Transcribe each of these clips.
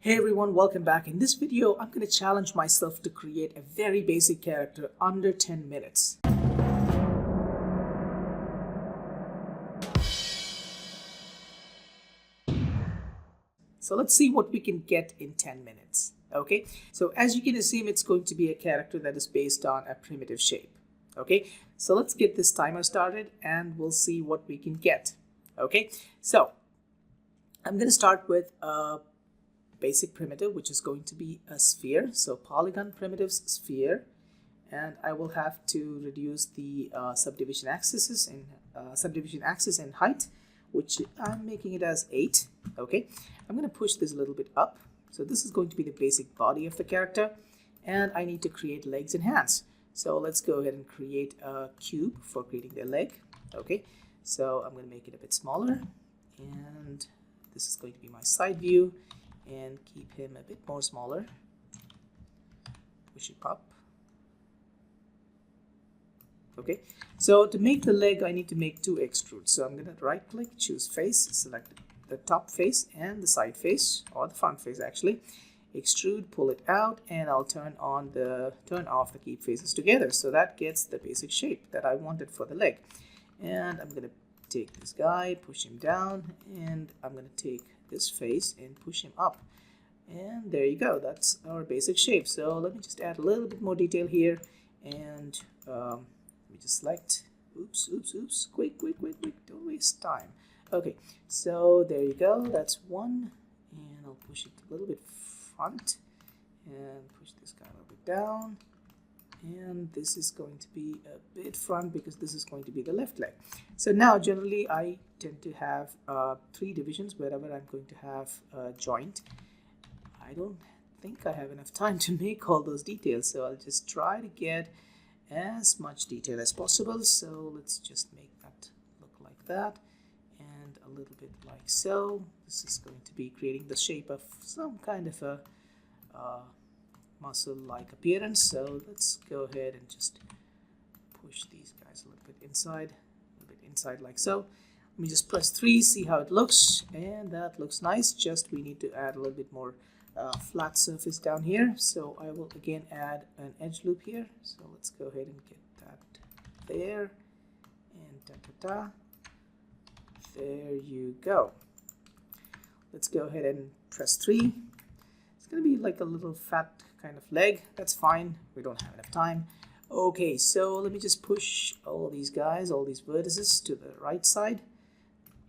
Hey everyone, welcome back. In this video, I'm going to challenge myself to create a very basic character under 10 minutes. So let's see what we can get in 10 minutes. Okay, so as you can assume, it's going to be a character that is based on a primitive shape. Okay, so let's get this timer started and we'll see what we can get. Okay, so I'm going to start with a basic primitive, which is going to be a sphere. So polygon primitives sphere, and I will have to reduce the subdivision axis in height, which I'm making it as 8. Okay, I'm going to push this a little bit up. So this is going to be the basic body of the character, and I need to create legs and hands. So let's go ahead and create a cube for creating the leg. Okay, so I'm going to make it a bit smaller, and this is going to be my side view, and keep him a bit more smaller. Push it up. Okay, so to make the leg, I need to make 2 extrudes. So I'm going to right click, choose face, select the top face and the side face, or the front face actually. Extrude, pull it out, and I'll turn off the keep faces together. So that gets the basic shape that I wanted for the leg. And I'm going to take this guy, push him down, and I'm going to take this face and push him up, and there you go. That's our basic shape. So let me just add a little bit more detail here, and let me just select oops, quick, don't waste time. Okay, so there you go, that's one, and I'll push it a little bit front and push this guy a little bit down, and this is going to be a bit front because this is going to be the left leg. So now generally I tend to have 3 divisions wherever I'm going to have a joint. I don't think I have enough time to make all those details, so I'll just try to get as much detail as possible. So let's just make that look like that, and a little bit like so. This is going to be creating the shape of some kind of a muscle-like appearance. So let's go ahead and just push these guys a little bit inside like so. Let me just press 3, see how it looks, and that looks nice. Just we need to add a little bit more flat surface down here. So I will again add an edge loop here. So let's go ahead and get that there, and there you go. Let's go ahead and press 3. It's going to be like a little fat kind of leg. That's fine, we don't have enough time. Okay, so let me just push all these guys, all these vertices to the right side.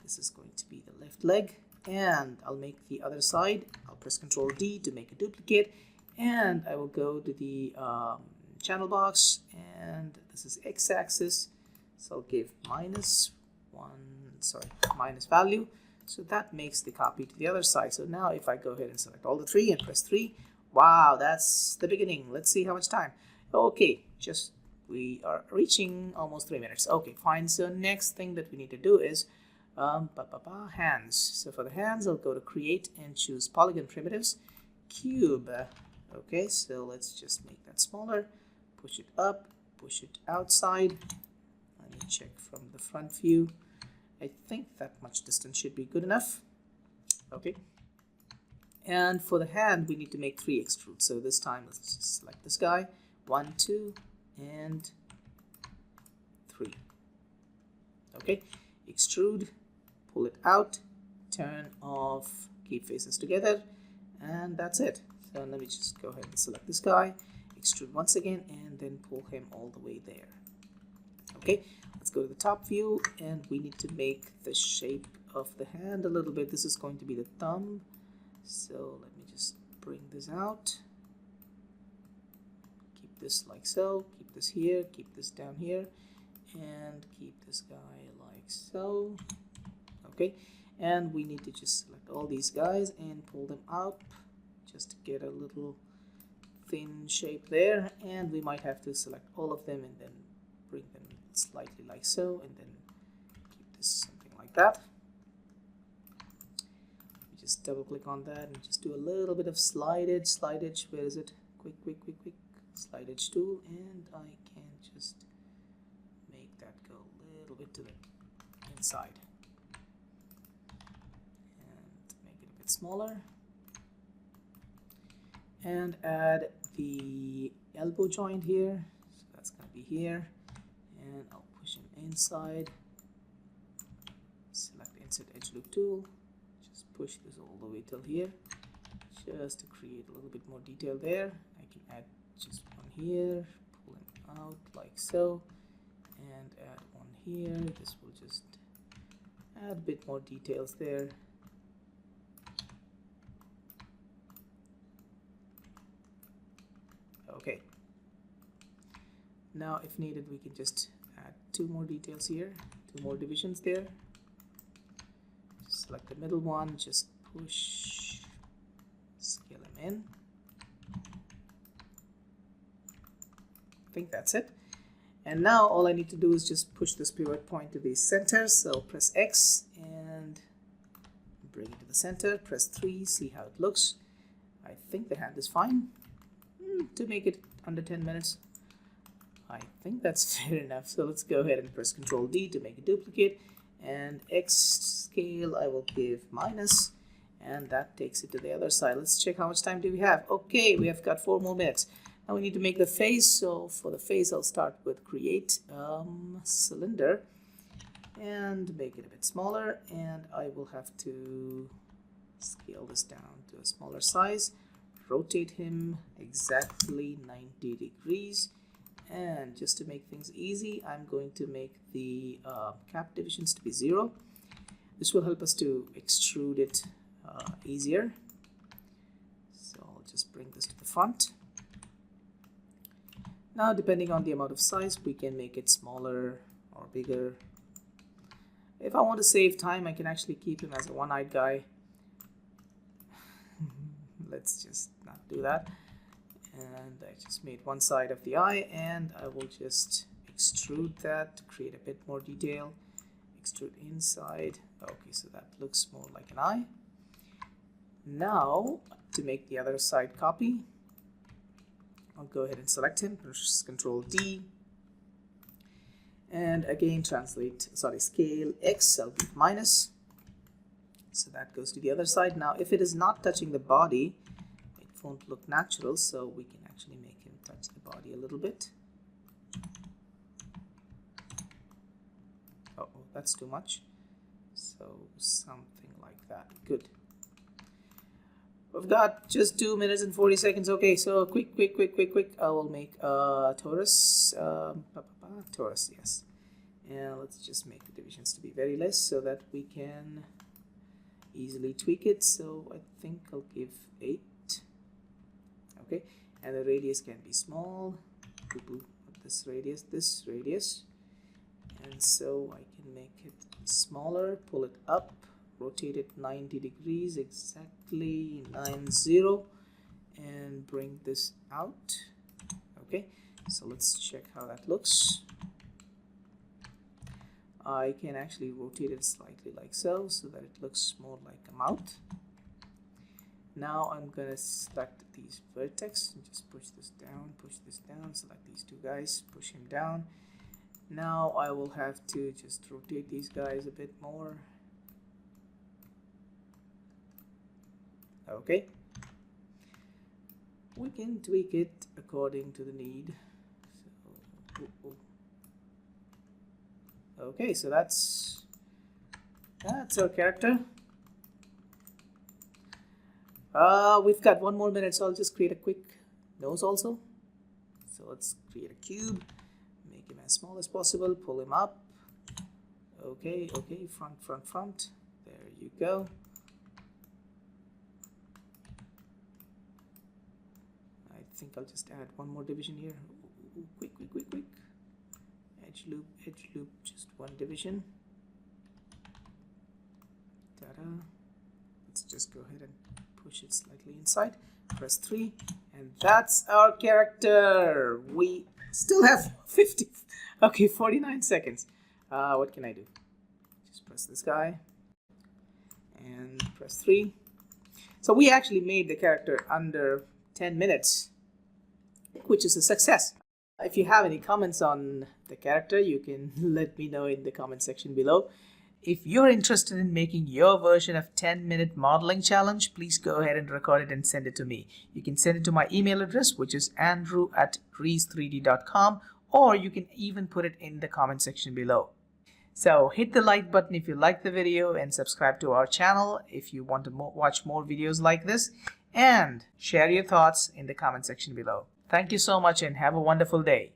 This is going to be the left leg, and I'll make the other side. I'll press Ctrl D to make a duplicate, and I will go to the channel box, and this is x-axis, so I'll give minus value. So that makes the copy to the other side. So now if I go ahead and select all the 3 and press 3, wow, that's the beginning. Let's see how much time. Okay, we are reaching almost 3 minutes. Okay, fine. So next thing that we need to do is hands. So for the hands, I'll go to create and choose polygon primitives, cube. Okay, so let's just make that smaller, push it up, push it outside. Let me check from the front view. I think that much distance should be good enough. Okay, and for the hand we need to make 3 extrudes. So this time let's just select this guy, 1, 2, and 3. Okay, extrude, pull it out, turn off keep faces together, and that's it. So let me just go ahead and select this guy, extrude once again, and then pull him all the way there. Okay, let's go to the top view, and we need to make the shape of the hand a little bit. This is going to be the thumb, so let me just bring this out, keep this like so, keep this here, keep this down here, and keep this guy like so. Okay, and we need to just select all these guys and pull them up just to get a little thin shape there, and we might have to select all of them and then bring them slightly like so, and then keep this something like that. We just double click on that and just do a little bit of slide edge. Where is it? Quick slide edge tool, and I can just make that go a little bit to the inside and make it a bit smaller. and add the elbow joint here. So that's going to be here, and I'll push him inside. Select insert edge loop tool, just push this all the way till here, just to create a little bit more detail there. I can add just one here, pull him out like so, and add one here. This will just add a bit more details there. Okay, now if needed we can just add two more details here, two more divisions there. Select the middle one, just push, scale him in. I think that's it. And now all I need to do is just push this pivot point to the center. So press X and bring it to the center. Press 3, see how it looks. I think the hand is fine. To make it under 10 minutes, I think that's fair enough. So let's go ahead and press Ctrl D to make a duplicate. And X scale I will give minus, and that takes it to the other side. Let's check how much time do we have. Okay, we have got 4 more minutes. Now we need to make the face. So for the face I'll start with create cylinder and make it a bit smaller, and I will have to scale this down to a smaller size, rotate him exactly 90 degrees. And just to make things easy, I'm going to make the cap divisions to be 0. This will help us to extrude it easier. So I'll just bring this to the front. Now depending on the amount of size, we can make it smaller or bigger. If I want to save time, I can actually keep him as a one-eyed guy. Let's just not do that. And I just made one side of the eye, and I will just extrude that to create a bit more detail. Extrude inside. Okay, so that looks more like an eye. Now to make the other side copy, I'll go ahead and select him, push Ctrl D, and again scale X, I'll give minus. So that goes to the other side. Now if it is not touching the body, won't look natural, so we can actually make him touch the body a little bit. Oh, that's too much. So something like that. Good. We've got just 2 minutes and 40 seconds. Okay, so quick. I will make a torus. Torus, yes. And let's just make the divisions to be very less so that we can easily tweak it. So I think I'll give 8. Okay, and the radius can be small. This radius, and so I can make it smaller, pull it up, rotate it 90 degrees, exactly 90, and bring this out. Okay, so let's check how that looks. I can actually rotate it slightly like so that it looks more like a mouth. Now I'm gonna select these vertex and just push this down, select these two guys, push him down. Now I will have to just rotate these guys a bit more. Okay, we can tweak it according to the need. So, okay, so that's our character. We've got 1 more minute, so I'll just create a quick nose also. So let's create a cube, make him as small as possible, pull him up. Okay, front. There you go. I think I'll just add 1 more division here. Quick. Edge loop, just 1 division. Ta-da. Let's just go ahead and push it slightly inside, press 3, and that's our character. We still have 49 seconds. What can I do? Just press this guy and press 3. So we actually made the character under 10 minutes, which is a success. If you have any comments on the character, you can let me know in the comment section below. if you're interested in making your version of 10-minute modeling challenge, please go ahead and record it and send it to me. You can send it to my email address, which is andrew@rees3d.com, or you can even put it in the comment section below. So hit the like button if you like the video, and subscribe to our channel if you want to watch more videos like this, and share your thoughts in the comment section below. Thank you so much and have a wonderful day.